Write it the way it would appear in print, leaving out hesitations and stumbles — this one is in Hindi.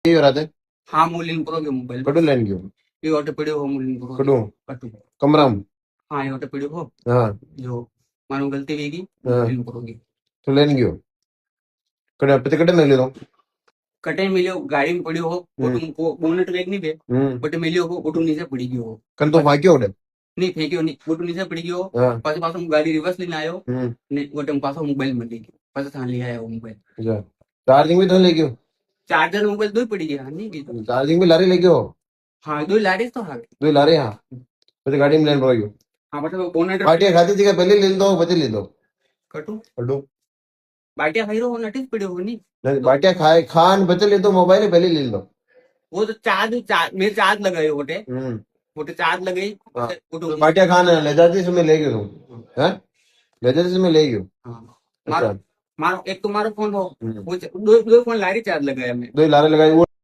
ये रात है हाँ मूलिन करो के मोबाइल कटू लेन गयो ये ऑटो पीड़ो हो मूलिन करो कटू कटू कमराम हाँ ये ऑटो पीड़ो हो हाँ जो मानो गलती वेगी हाँ मूलिन करोगे तो लेन गयो कटे पते कटे मिले तो कटे मिलियो गाड़ी में पड़ियो हो वो तुमको बोनट वेग नहीं बे बट मिलियो हो वो तुम नीचे पड़ी गयो हो कन तो फाक्यो उड़े नहीं फेंक्यो नहीं वो तुम नीचे पड़ी गयो हाँ पाछो पाछो गाड़ी रिवर्स लेने आयो हम्म ने वो तुम पाछो मोबाइल में ले गयो पाछो थान ले आयो वो मोबाइल अच्छा चार्जिंग भी तो ले गयो चार्जर मोबाइल दो ही पड़ी गया नहीं की चार्जिंग भी लारे ले गयो हाँ दो लारिस तो हाँ दो लारे हाँ पते गाड़ी में लेन पड़ो हाँ मतलब बोनट पार्टी खाती थी पहले ले दो बचे ले दो कटू कटू बाटिया खाई रहो नटिस पड़ियो हो नहीं नहीं बाटिया खाए खान बचे ले दो मोबाइल पहले ले लो वो तो चार्ज मेरे चार्ज लगाए गोटे हम्म गोटे चार्ज लगाई हाँ वो तो बाटिया खान ले जाती समय ले गयो तुम हैं ले जाते समय ले गयो हाँ अच्छा मारो मारो एक तुम्हारा फोन हो हम्म वो दो दो फोन लारी चार्ज लगाया मैं दो लारे लगाई वो